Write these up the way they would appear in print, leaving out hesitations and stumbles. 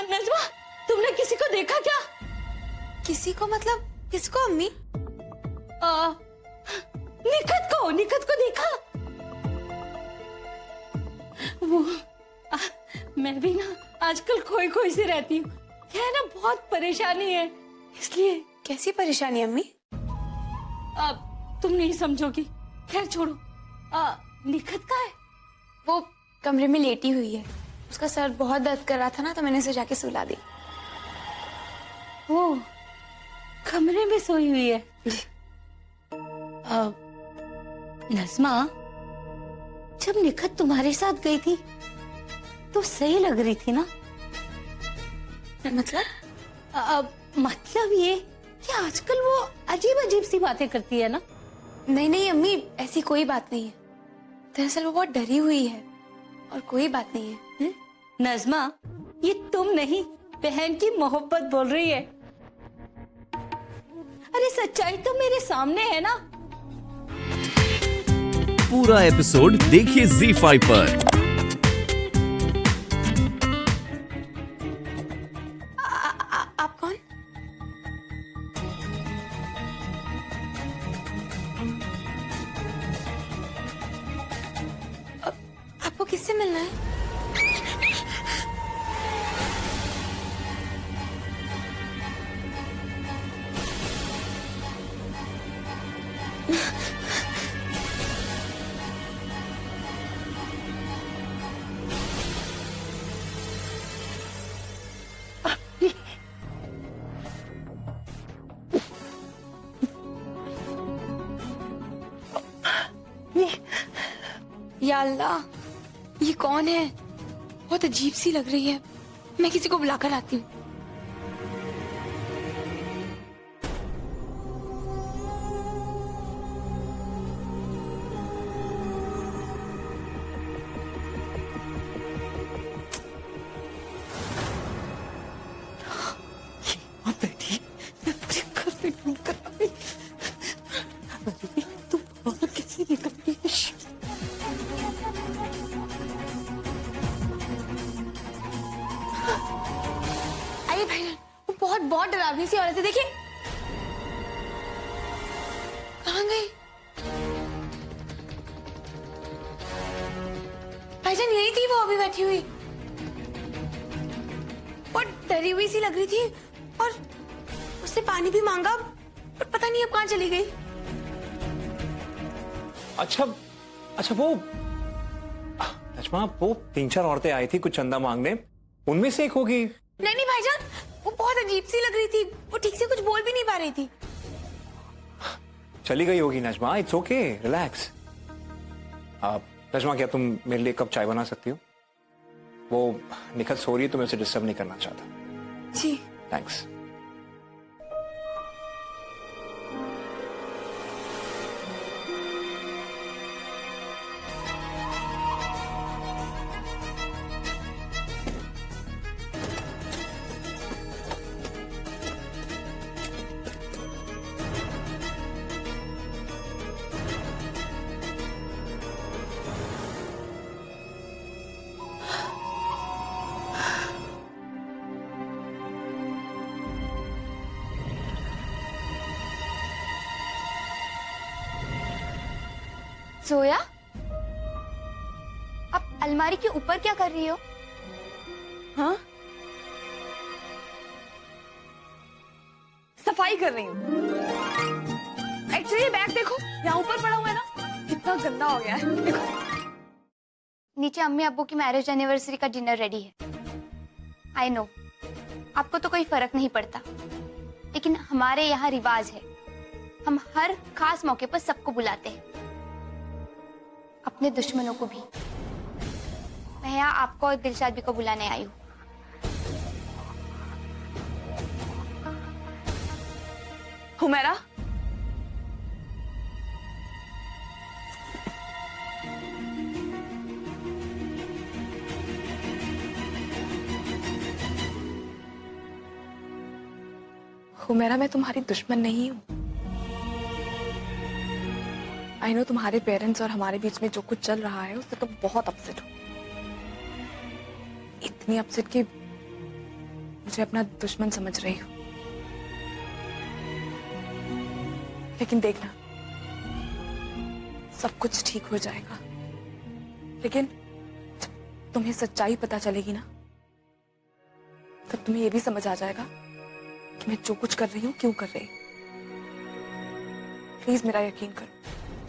नजमा, तुमने किसी को देखा क्या? किसी को मतलब किसको अम्मी? निखत को देखा? वो मैं भी ना आजकल खोई खोई से रहती हूँ। क्या है ना, बहुत परेशानी है इसलिए। कैसी परेशानी अम्मी? तुम नहीं समझोगी। खैर छोड़ो। निखत का है? वो कमरे में लेटी हुई है। उसका सर बहुत दर्द कर रहा था ना, तो मैंने उसे जाके सुला दी। वो कमरे में सोई हुई है? नज़मा, जब निखत तुम्हारे साथ गई थी तो सही लग रही थी ना? मतलब ये कि आजकल वो अजीब अजीब सी बातें करती है ना? नहीं नहीं अम्मी, ऐसी कोई बात नहीं है। दरअसल वो बहुत डरी हुई है और कोई बात नहीं है। नज़मा, ये तुम नहीं, बहन की मोहब्बत बोल रही है। अरे सच्चाई तो मेरे सामने है ना। पूरा एपिसोड देखिए ZEE5 पर। आप कौन? आपको किससे मिलना है? या अल्लाह, ये कौन है? बहुत अजीब सी लग रही है। मैं किसी को बुलाकर आती हूँ। बेटी, मैं पूरे घर में ढूंढ कर आई। तुम बाहर कैसे निकलती है? आइए भाईजान, वो बहुत डरावनी सी औरत है, देखिए। कहाँ गई? भाईजान यही थी वो, अभी बैठी हुई। बहुत डरी हुई सी लग रही थी और उसने पानी भी मांगा, पर पता नहीं अब कहाँ चली गई। अच्छा वो नजमा, वो 3-4 औरतें आई थी कुछ चंदा मांगने, उनमें से एक होगी। नहीं भाईजान, वो बहुत अजीब सी लग रही थी। वो ठीक से कुछ बोल भी नहीं पा रही थी। चली गई होगी Najma, it's okay, relax. Najma, क्या तुम मेरे लिए कप चाय बना सकती हो? वो निखत सो रही है तो मैं उसे डिस्टर्ब नहीं करना चाहता। जी थैंक्स। सोया, आप अलमारी के ऊपर क्या कर रही हो? हाँ, सफाई कर रही हूँ। एक्चुअली ये बैग देखो, यहाँ ऊपर पड़ा हुआ है ना, कितना गंदा हो गया है। देखो। नीचे अम्मी अब्बू की मैरिज एनिवर्सरी का डिनर रेडी है। आई नो, आपको तो कोई फर्क नहीं पड़ता, लेकिन हमारे यहाँ रिवाज है, हम हर खास मौके पर सबको बुलाते हैं, अपने दुश्मनों को भी। मैं यहाँ आपको और दिलशाद भी को बुलाने आई हूँ। हुमैरा, हुमैरा, मैं तुम्हारी दुश्मन नहीं हूँ। आई नो तुम्हारे पेरेंट्स और हमारे बीच में जो कुछ चल रहा है उससे तुम बहुत अपसेट हो। इतनी अपसेट कि मुझे अपना दुश्मन समझ रही हो, लेकिन देखना सब कुछ ठीक हो जाएगा। लेकिन जब तुम्हें सच्चाई पता चलेगी ना, तब तुम्हें यह भी समझ आ जाएगा कि मैं जो कुछ कर रही हूं क्यों कर रही हूं। प्लीज मेरा यकीन करो।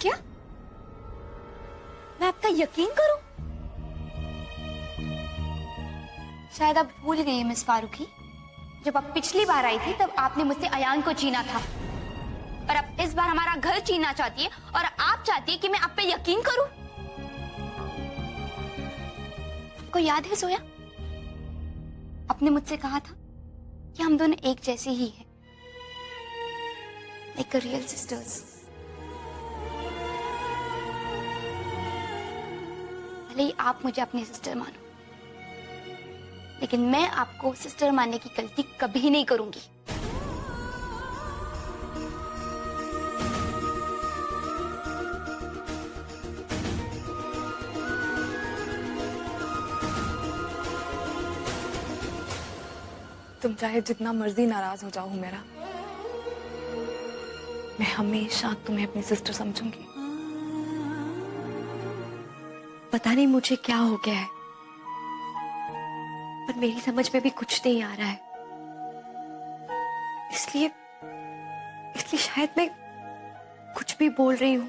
क्या मैं आपका यकीन करूं? शायद आप भूल गई हैं मिस फारूकी, जब आप पिछली बार आई थी तब आपने मुझसे अयान को छीना था, और अब इस बार हमारा घर छीनना चाहती है और आप चाहती है कि मैं आप पे यकीन करूं। आपको याद है जोया, आपने मुझसे कहा था कि हम दोनों एक जैसे ही हैं, लाइक अ रियल सिस्टर्स। भले ही आप मुझे अपनी सिस्टर मानो, लेकिन मैं आपको सिस्टर मानने की गलती कभी नहीं करूंगी। तुम चाहे जितना मर्जी नाराज हो जाओ मेरा, मैं हमेशा तुम्हें अपनी सिस्टर समझूंगी। पता नहीं मुझे क्या हो गया है, पर मेरी समझ में भी कुछ नहीं आ रहा है। इसलिए शायद मैं कुछ भी बोल रही हूँ,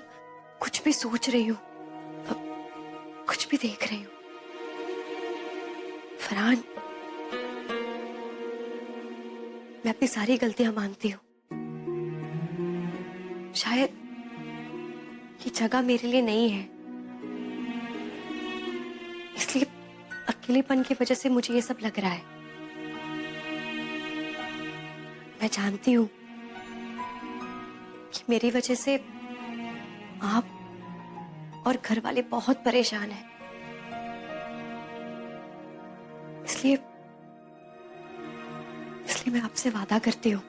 कुछ भी सोच रही हूँ, कुछ भी देख रही हूँ। फरहान, मैं अपनी सारी गलतियां मानती हूँ। शायद ये जगह मेरे लिए नहीं है, इसलिए अकेलेपन की वजह से मुझे ये सब लग रहा है। मैं जानती हूँ कि मेरी वजह से आप और घर वाले बहुत परेशान हैं, इसलिए मैं आपसे वादा करती हूँ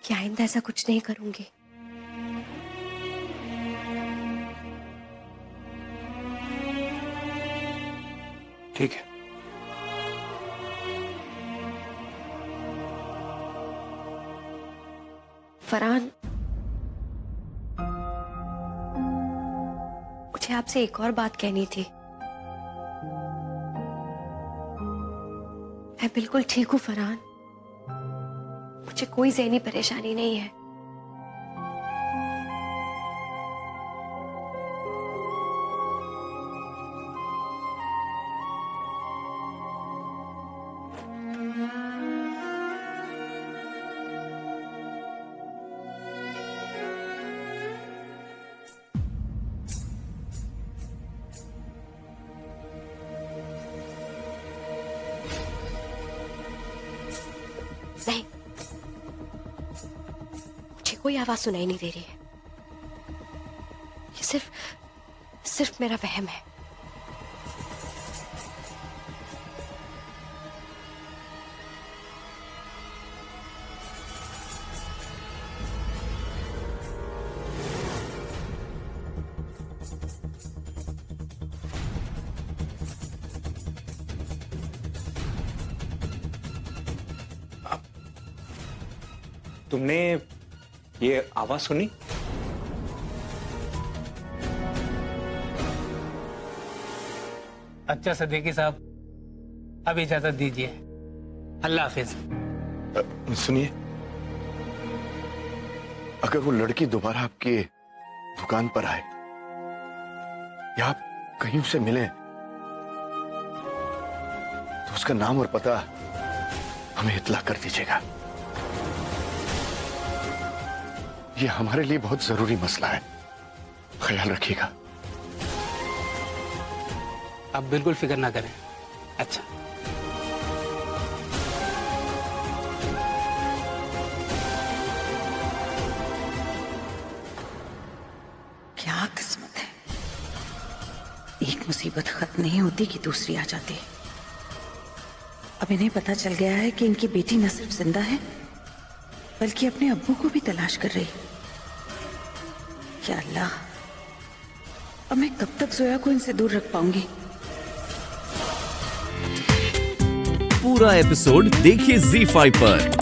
कि आइंदा ऐसा कुछ नहीं करूंगी। ठीक है। फरहान, मुझे आपसे एक और बात कहनी थी। मैं बिल्कुल ठीक हूँ फरहान, मुझे कोई ज़हनी परेशानी नहीं है। नहीं, मुझे कोई आवाज सुनाई नहीं दे रही है। ये सिर्फ मेरा वहम है। तुमने ये आवाज सुनी? अच्छा सदीकी साहब, अब इजाजत दीजिए। अल्लाह हाफिज। सुनिए, अगर वो लड़की दोबारा आपके दुकान पर आए या आप कहीं उसे मिले, तो उसका नाम और पता हमें इत्तला कर दीजिएगा। ये हमारे लिए बहुत जरूरी मसला है, ख्याल रखिएगा। आप बिल्कुल फिक्र ना करें। अच्छा, क्या किस्मत है, एक मुसीबत खत्म नहीं होती कि दूसरी आ जाती है। अब इन्हें पता चल गया है कि इनकी बेटी न सिर्फ जिंदा है बल्कि अपने अब्बू को भी तलाश कर रही। या अल्लाह, अब मैं कब तक जोया को इनसे दूर रख पाऊंगी? पूरा एपिसोड देखिए ZEE5 पर।